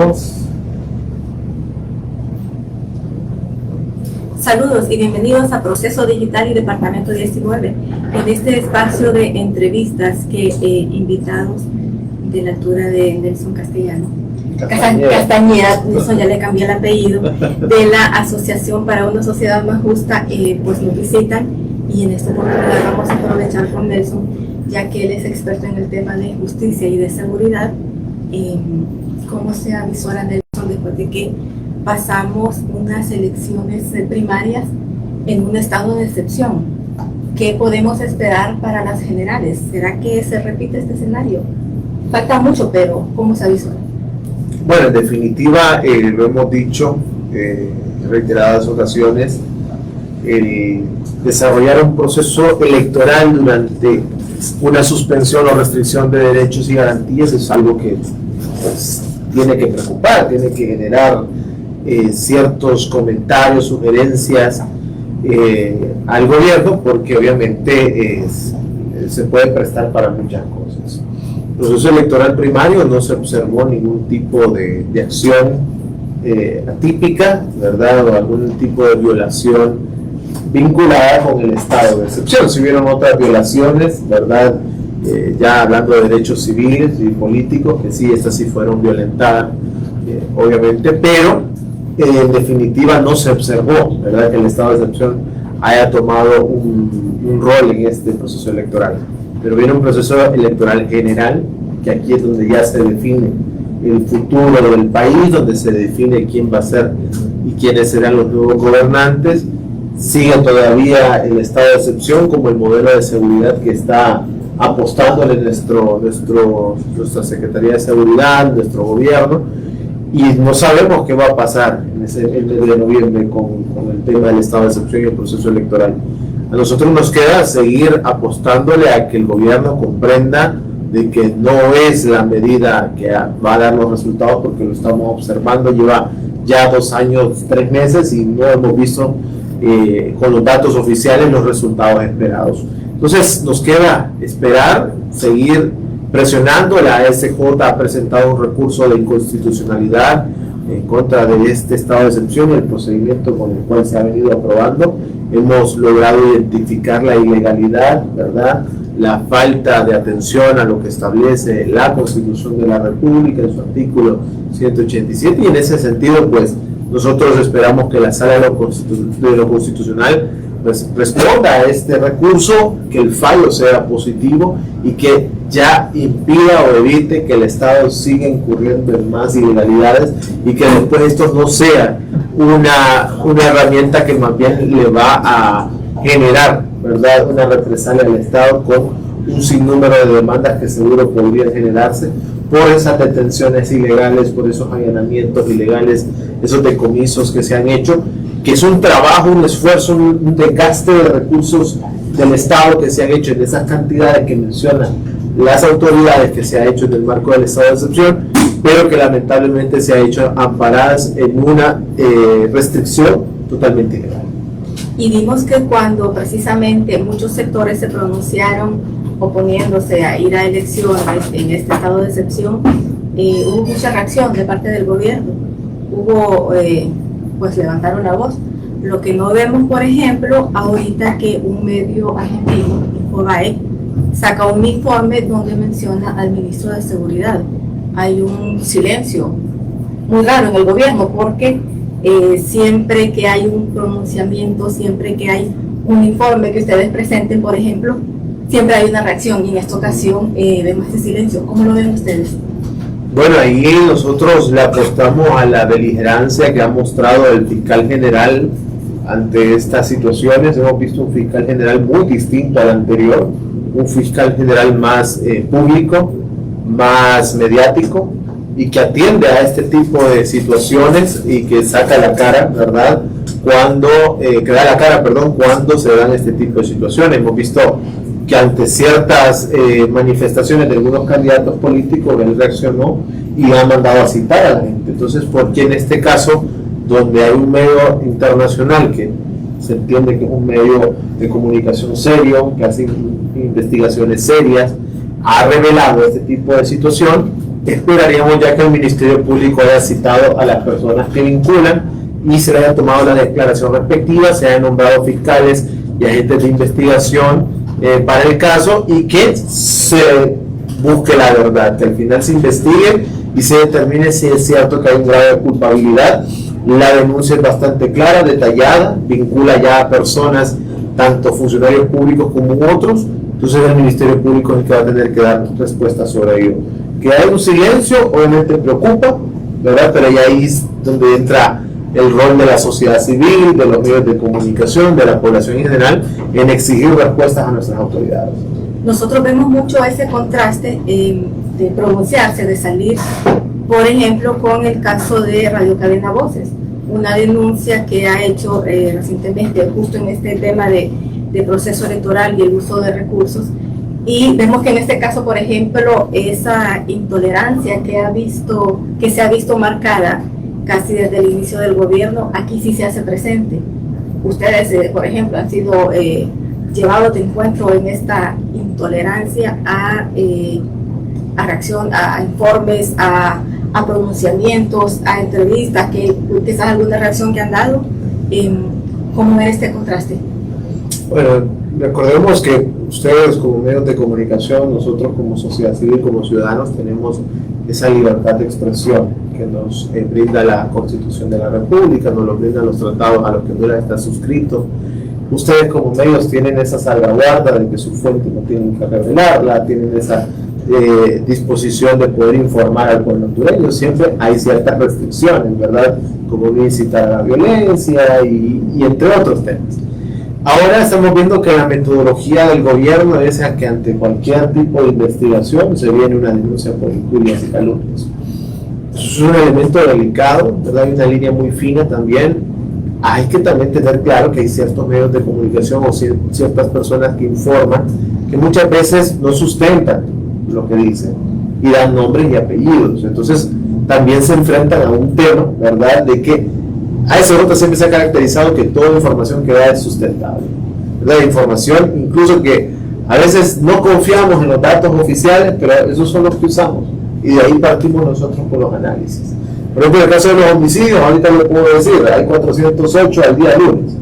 Escuchamos. Saludos y bienvenidos a Proceso Digital y Departamento 19. En este espacio de entrevistas que invitados de la altura de Nelson Castañeda, eso ya le cambié el apellido, de la Asociación para una Sociedad Más Justa, pues nos visitan, y en esta oportunidad vamos a aprovechar con Nelson, ya que él es experto en el tema de justicia y de seguridad. ¿Cómo se avisora Nelson después de que pasamos unas elecciones primarias en un estado de excepción? ¿Qué podemos esperar para las generales? ¿Será que se repite este escenario? Falta mucho, pero ¿cómo se avisora? Bueno, en definitiva, lo hemos dicho en reiteradas ocasiones, desarrollar un proceso electoral durante una suspensión o restricción de derechos y garantías es algo que pues, tiene que preocupar, tiene que generar ciertos comentarios, sugerencias al gobierno, porque obviamente se puede prestar para muchas cosas. En el proceso electoral primario no se observó ningún tipo de acción atípica, ¿verdad? O algún tipo de violación vinculada con el estado de excepción. Si hubieron otras violaciones, ¿verdad? Ya hablando de derechos civiles y políticos, que sí, estas sí fueron violentadas, obviamente, pero en definitiva no se observó, ¿verdad?, que el estado de excepción haya tomado un rol en este proceso electoral. Pero viene un proceso electoral general, que aquí es donde ya se define el futuro del país, donde se define quién va a ser y quiénes serán los nuevos gobernantes. Sigue todavía el estado de excepción como el modelo de seguridad que está apostándole nuestra Secretaría de Seguridad, nuestro gobierno, y no sabemos qué va a pasar en el mes de noviembre con el tema del estado de excepción y el proceso electoral. A nosotros nos queda seguir apostándole a que el gobierno comprenda de que no es la medida que va a dar los resultados, porque lo estamos observando, lleva ya 2 años, 3 meses y no hemos visto con los datos oficiales los resultados esperados. Entonces nos queda esperar, seguir presionando. La ASJ ha presentado un recurso de inconstitucionalidad en contra de este estado de excepción, el procedimiento con el cual se ha venido aprobando. Hemos logrado identificar la ilegalidad, ¿verdad?, la falta de atención a lo que establece la Constitución de la República en su artículo 187, y en ese sentido pues nosotros esperamos que la Sala de lo Constitucional pues responda a este recurso, que el fallo sea positivo y que ya impida o evite que el Estado siga incurriendo en más ilegalidades, y que después esto no sea una herramienta que más bien le va a generar, ¿verdad?, una represalia al Estado con un sinnúmero de demandas que seguro podrían generarse por esas detenciones ilegales, por esos allanamientos ilegales, esos decomisos que se han hecho, que es un trabajo, un esfuerzo, un desgaste de recursos del Estado que se han hecho en esas cantidades que mencionan las autoridades, que se ha hecho en el marco del estado de excepción, pero que lamentablemente se ha hecho amparadas en una restricción totalmente ilegal. Y vimos que cuando precisamente muchos sectores se pronunciaron oponiéndose a ir a elecciones en este estado de excepción, hubo mucha reacción de parte del gobierno. Pues levantaron la voz. Lo que no vemos, por ejemplo, ahorita que un medio argentino, Infobae, saca un informe donde menciona al ministro de Seguridad. Hay un silencio muy raro en el gobierno, porque siempre que hay un pronunciamiento, siempre que hay un informe que ustedes presenten, por ejemplo, siempre hay una reacción, y en esta ocasión vemos este silencio. ¿Cómo lo ven ustedes? Bueno, ahí nosotros le apostamos a la beligerancia que ha mostrado el fiscal general ante estas situaciones. Hemos visto un fiscal general muy distinto al anterior, un fiscal general más público, más mediático, y que atiende a este tipo de situaciones y que saca la cara, ¿verdad?, que da la cara, cuando se dan este tipo de situaciones. Hemos visto que ante ciertas manifestaciones de algunos candidatos políticos él reaccionó y ha mandado a citar a la gente. Entonces, ¿por qué en este caso, donde hay un medio internacional que se entiende que es un medio de comunicación serio, que hace investigaciones serias, ha revelado este tipo de situación, esperaríamos ya que el Ministerio Público haya citado a las personas que vinculan y se le haya tomado la declaración respectiva, se hayan nombrado fiscales y agentes de investigación para el caso, y que se busque la verdad, que al final se investigue y se determine si es cierto que hay un grado de culpabilidad. La denuncia es bastante clara, detallada, vincula ya a personas, tanto funcionarios públicos como otros. Entonces el Ministerio Público es el que va a tener que dar respuesta sobre ello. Que hay un silencio, obviamente preocupa, ¿verdad? Pero ahí es donde entra el rol de la sociedad civil, de los medios de comunicación, de la población en general, en exigir respuestas a nuestras autoridades. Nosotros vemos mucho ese contraste de pronunciarse, de salir, por ejemplo, con el caso de Radio Cadena Voces, una denuncia que ha hecho recientemente justo en este tema de proceso electoral y el uso de recursos, y vemos que en este caso, por ejemplo, esa intolerancia que se ha visto marcada casi desde el inicio del gobierno, aquí sí se hace presente. Ustedes, por ejemplo, han sido llevados de encuentro en esta intolerancia a reacción, a informes, a pronunciamientos, a entrevistas, que quizás alguna reacción que han dado. ¿Cómo ver este contraste? Bueno, recordemos que ustedes como medios de comunicación, nosotros como sociedad civil, como ciudadanos, tenemos esa libertad de expresión que nos brinda la Constitución de la República, nos lo brindan los tratados a los que Honduras está suscrito. Ustedes como medios tienen esa salvaguarda de que su fuente no tienen que revelarla, tienen esa disposición de poder informar al pueblo hondureño. Siempre hay ciertas restricciones, ¿verdad? Como no incitar a la violencia y entre otros temas. Ahora estamos viendo que la metodología del gobierno es a que ante cualquier tipo de investigación se viene una denuncia por injurias y calumnias. Eso es un elemento delicado, ¿verdad? Hay una línea muy fina también. Hay que también tener claro que hay ciertos medios de comunicación o ciertas personas que informan que muchas veces no sustentan lo que dicen y dan nombres y apellidos. Entonces también se enfrentan a un tema, ¿verdad?, de que ASJ siempre se ha caracterizado que toda información que da es sustentable, ¿verdad? Información incluso que a veces no confiamos en los datos oficiales, pero esos son los que usamos y de ahí partimos nosotros con los análisis. Por ejemplo, en el caso de los homicidios, ahorita lo puedo decir, hay 408 al día lunes,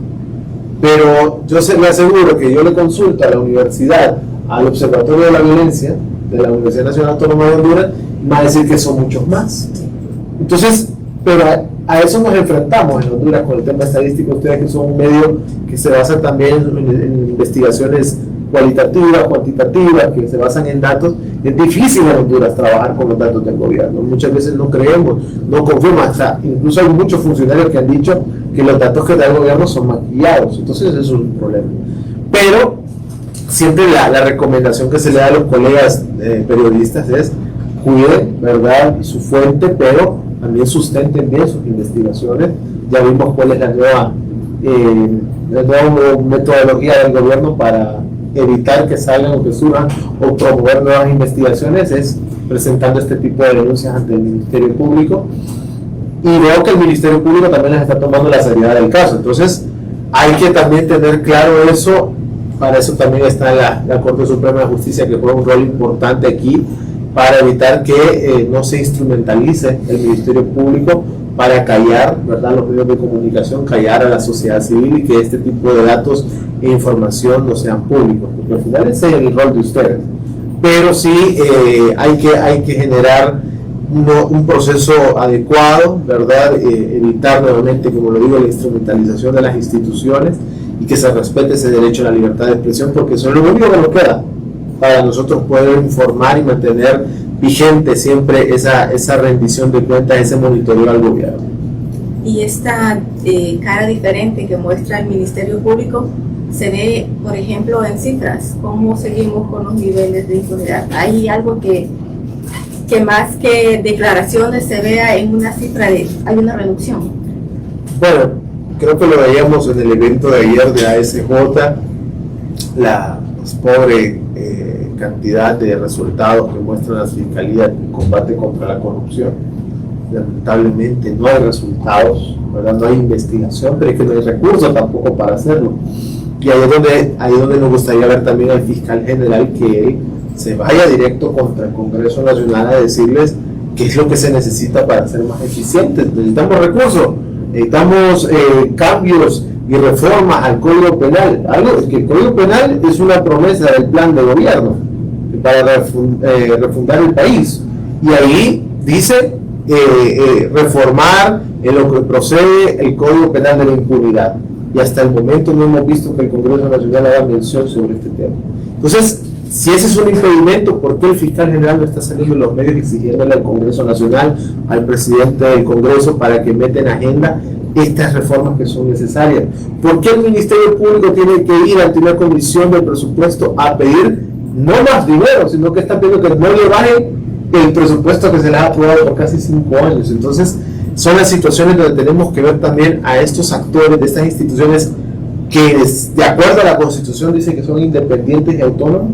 pero yo le aseguro que yo le consulto a la universidad, al Observatorio de la Violencia de la Universidad Nacional Autónoma de Honduras, y me va a decir que son muchos más. Entonces, pero a eso nos enfrentamos en Honduras con el tema estadístico. Ustedes que son un medio que se basa también en investigaciones cualitativas, cuantitativas, que se basan en datos. Es difícil en Honduras trabajar con los datos del gobierno. Muchas veces no creemos, no confiamos. Hasta incluso hay muchos funcionarios que han dicho que los datos que da el gobierno son maquillados. Entonces eso es un problema. Pero siempre la recomendación que se le da a los colegas periodistas es cuiden, ¿verdad?, su fuente, pero también sustenten bien sus investigaciones. Ya vimos cuál es la nueva metodología del gobierno para evitar que salgan o que surjan o promover nuevas investigaciones, es presentando este tipo de denuncias ante el Ministerio Público, y veo que el Ministerio Público también les está tomando la seriedad del caso. Entonces hay que también tener claro eso. Para eso también está la Corte Suprema de Justicia, que juega un rol importante aquí para evitar que no se instrumentalice el Ministerio Público para callar, ¿verdad?, los medios de comunicación, callar a la sociedad civil, y que este tipo de datos e información no sean públicos, porque al final ese es el rol de ustedes. Pero sí hay que generar un proceso adecuado, ¿verdad?, evitar nuevamente, como lo digo, la instrumentalización de las instituciones, y que se respete ese derecho a la libertad de expresión, porque eso es lo único que nos queda para nosotros poder informar y mantener vigente siempre esa rendición de cuentas, ese monitoreo al gobierno. Y esta cara diferente que muestra el Ministerio Público se ve, por ejemplo, en cifras. ¿Cómo seguimos con los niveles de impunidad? ¿Hay algo que más que declaraciones se vea en una cifra hay una reducción? Bueno, creo que lo veíamos en el evento de ayer de ASJ, la pobre cantidad de resultados que muestra la Fiscalía en combate contra la corrupción. Lamentablemente no hay resultados, ¿verdad? No hay investigación, pero es que no hay recursos tampoco para hacerlo. Y ahí es donde nos gustaría ver también al fiscal general, que él se vaya directo contra el Congreso Nacional a decirles ¿qué es lo que se necesita para ser más eficientes? Necesitamos recursos, necesitamos cambios y reformas al Código Penal. Algo que el Código Penal es una promesa del plan de gobierno para refundar el país. Y ahí dice reformar en lo que procede el Código Penal de la impunidad. Y hasta el momento no hemos visto que el Congreso Nacional haga mención sobre este tema. Entonces, si ese es un impedimento, ¿por qué el fiscal general no está saliendo en los medios exigiéndole al Congreso Nacional, al presidente del Congreso, para que meta en agenda estas reformas que son necesarias? ¿Por qué el Ministerio Público tiene que ir ante una comisión del presupuesto a pedir no más dinero, sino que está pidiendo que no le baje el presupuesto que se les ha aprobado por casi 5 años? Entonces, son las situaciones donde tenemos que ver también a estos actores de estas instituciones que, de acuerdo a la Constitución, dicen que son independientes y autónomos,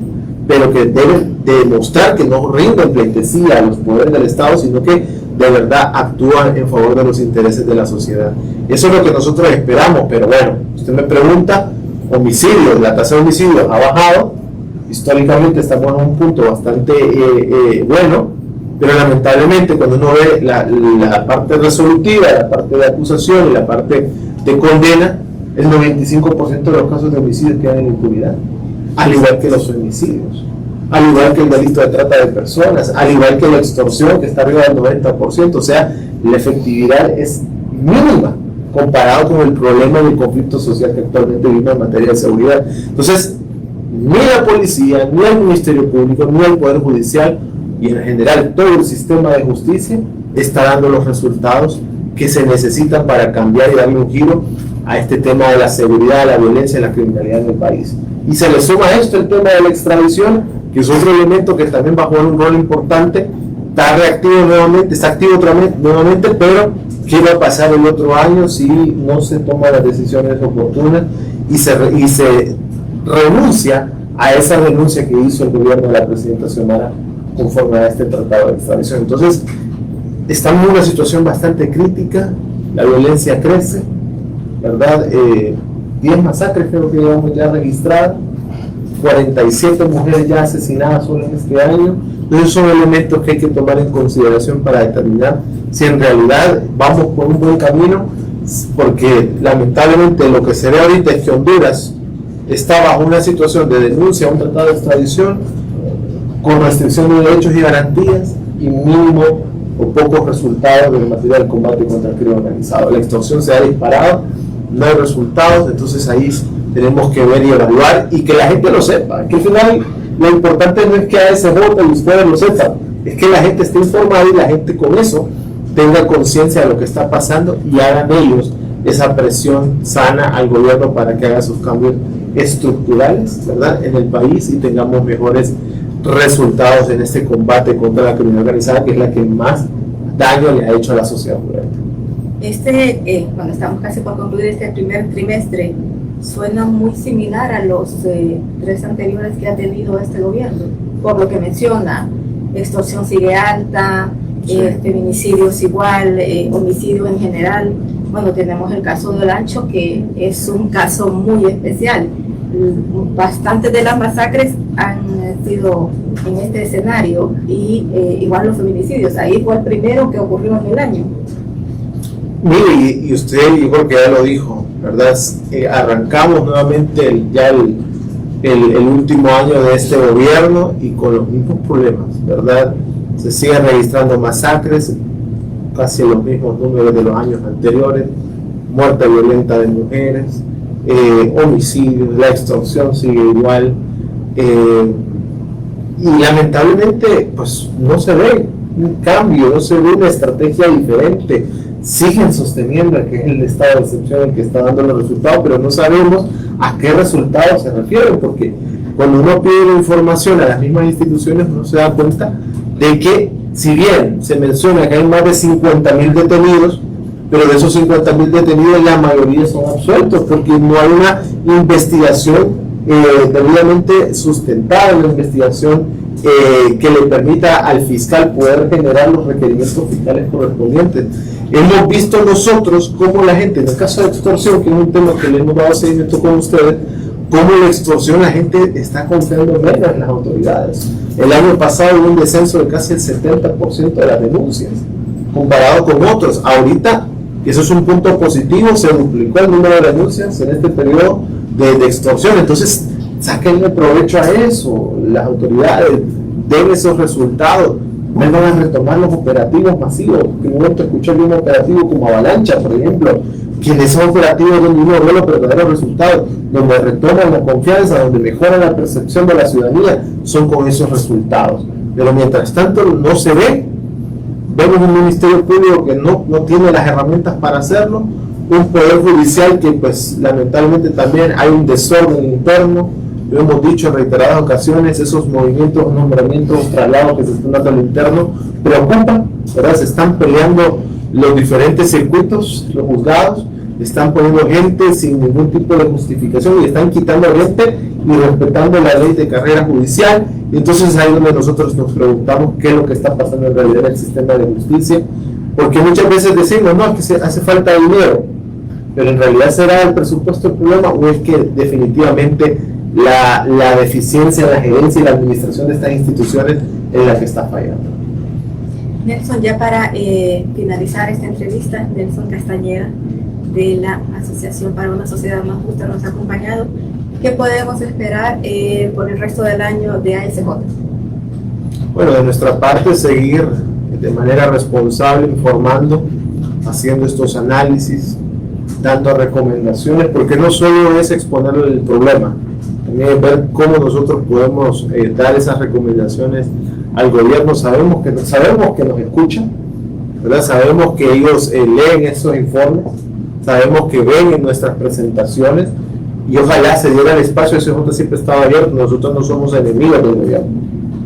pero que deben demostrar que no rinden pleitesía a los poderes del Estado, sino que de verdad actúan en favor de los intereses de la sociedad. Eso es lo que nosotros esperamos, pero bueno, usted me pregunta, homicidios, la tasa de homicidios ha bajado, históricamente estamos en un punto bastante bueno, pero lamentablemente cuando uno ve la parte resolutiva, la parte de acusación y la parte de condena, el 95% de los casos de homicidios quedan en impunidad, al igual que los femicidios, al igual que el delito de trata de personas, al igual que la extorsión, que está arriba del 90%, o sea, la efectividad es mínima comparado con el problema del conflicto social que actualmente vivimos en materia de seguridad. Entonces, ni la policía, ni el Ministerio Público, ni el Poder Judicial y en general todo el sistema de justicia está dando los resultados que se necesitan para cambiar y darle un giro a este tema de la seguridad, la violencia y la criminalidad en el país. Y se le suma a esto el tema de la extradición, que es otro elemento que también va a jugar un rol importante, está reactivo nuevamente, está activo nuevamente, pero ¿qué va a pasar el otro año si no se toman las decisiones oportunas y se renuncia a esa denuncia que hizo el gobierno de la presidenta Xiomara conforme a este tratado de extradición? Entonces, estamos en una situación bastante crítica, la violencia crece, ¿verdad? 10 masacres creo que llevamos ya registradas, 47 mujeres ya asesinadas solo en este año. Entonces son elementos que hay que tomar en consideración para determinar si en realidad vamos por un buen camino, porque lamentablemente lo que se ve ahorita es que Honduras está bajo una situación de denuncia a un tratado de extradición con restricción de derechos y garantías y mínimo o pocos resultados en materia del combate contra el crimen organizado. La extorsión se ha disparado, no hay resultados, entonces ahí tenemos que ver y evaluar y que la gente lo sepa, que al final lo importante no es que a ese voto y ustedes lo sepan, es que la gente esté informada y la gente con eso tenga conciencia de lo que está pasando y hagan ellos esa presión sana al gobierno para que haga sus cambios estructurales, ¿verdad?, en el país y tengamos mejores resultados en este combate contra la criminalidad organizada, que es la que más daño le ha hecho a la sociedad. Cuando estamos casi por concluir este primer trimestre, suena muy similar a los 3 anteriores que ha tenido este gobierno, por lo que menciona, extorsión sigue alta, sí. Feminicidios igual, homicidio en general. Bueno, tenemos el caso de Olancho, que es un caso muy especial. Bastantes de las masacres han sido en este escenario y igual los feminicidios. Ahí fue el primero que ocurrió en el año. Mire, y usted, yo creo que ya lo dijo, ¿verdad? Arrancamos nuevamente el último año de este gobierno y con los mismos problemas, ¿verdad? Se siguen registrando masacres, casi los mismos números de los años anteriores, muerte violenta de mujeres, homicidios, la extorsión sigue igual, y lamentablemente pues no se ve un cambio, no se ve una estrategia diferente. Siguen sosteniendo que es el estado de excepción el que está dando los resultados, pero no sabemos a qué resultados se refieren, porque cuando uno pide la información a las mismas instituciones uno se da cuenta de que si bien se menciona que hay más de 50.000 detenidos, pero de esos 50.000 detenidos la mayoría son absueltos porque no hay una investigación debidamente sustentada, una investigación que le permita al fiscal poder generar los requerimientos fiscales correspondientes. Hemos visto nosotros cómo la gente, en el caso de extorsión, que es un tema que le hemos dado seguimiento con ustedes, cómo la extorsión la gente está confiando menos en las autoridades. El año pasado hubo un descenso de casi el 70% de las denuncias, comparado con otros. Ahorita, y eso es un punto positivo, se duplicó el número de denuncias en este periodo de extorsión. Entonces, sáquenle provecho a eso, las autoridades den esos resultados, van a retomar los operativos masivos. Que en un momento escuché de un operativo como Avalancha, por ejemplo, que en esos operativos donde uno ve los verdaderos resultados, donde retoman la confianza, donde mejoran la percepción de la ciudadanía, son con esos resultados. Pero mientras tanto no se ve, vemos un ministerio público que no tiene las herramientas para hacerlo, un poder judicial que pues lamentablemente también hay un desorden interno. Lo hemos dicho en reiteradas ocasiones, esos movimientos, nombramientos, traslados que se están dando al interno preocupan, ¿verdad? Se están peleando los diferentes circuitos, los juzgados, están poniendo gente sin ningún tipo de justificación y están quitando gente y respetando la ley de carrera judicial. Entonces ahí es donde nosotros nos preguntamos qué es lo que está pasando en realidad en el sistema de justicia, porque muchas veces decimos, no, es que hace falta dinero, pero en realidad será el presupuesto el problema, o es que definitivamente la deficiencia en la gerencia y la administración de estas instituciones es la que está fallando. Nelson, ya para finalizar esta entrevista, Nelson Castañeda de la Asociación para una Sociedad Más Justa nos ha acompañado. ¿Qué podemos esperar por el resto del año de ASJ? Bueno, de nuestra parte, seguir de manera responsable informando, haciendo estos análisis, dando recomendaciones, porque no solo es exponer el problema, también es ver cómo nosotros podemos dar esas recomendaciones al gobierno. Sabemos que nos escuchan, ¿verdad? Sabemos que ellos leen esos informes, sabemos que ven en nuestras presentaciones y ojalá se diera el espacio. ASJ siempre estaba abierto. Nosotros no somos enemigos del gobierno,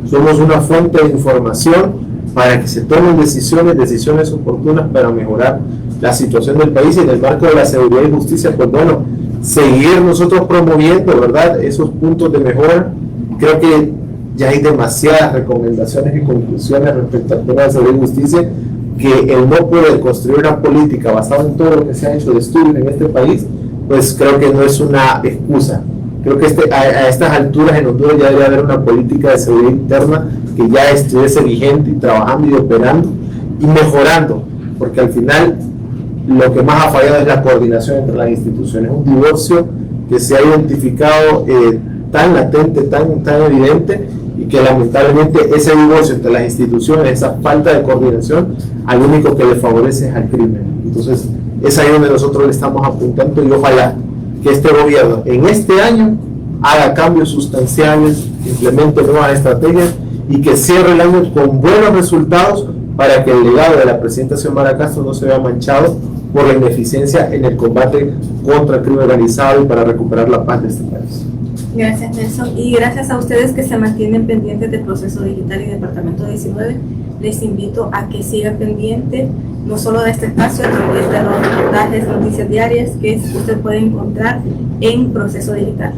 somos una fuente de información para que se tomen decisiones oportunas para mejorar la situación del país, y en el marco de la seguridad y justicia, pues bueno, seguir nosotros promoviendo, ¿verdad?, esos puntos de mejora. Creo que ya hay demasiadas recomendaciones y conclusiones respecto al tema de seguridad y justicia, que el no poder construir una política basada en todo lo que se ha hecho de estudios en este país, pues creo que no es una excusa. Creo que a estas alturas en Honduras ya debería haber una política de seguridad interna que ya estuviese vigente y trabajando y operando y mejorando, porque al final lo que más ha fallado es la coordinación entre las instituciones. Un divorcio que se ha identificado tan latente, tan evidente, y que lamentablemente ese divorcio entre las instituciones, esa falta de coordinación, al único que le favorece es al crimen. Entonces es ahí donde nosotros le estamos apuntando, y ojalá que este gobierno en este año haga cambios sustanciales, implemente nuevas estrategias y que cierre el año con buenos resultados, para que el legado de la presidenta Xiomara Castro no se vea manchado por la ineficiencia en el combate contra el crimen organizado y para recuperar la paz de este país. Gracias, Nelson, y gracias a ustedes que se mantienen pendientes del Proceso Digital y Departamento 19. Les invito a que sigan pendientes no solo de este espacio, sino de los reportajes, noticias diarias que usted puede encontrar en Proceso Digital.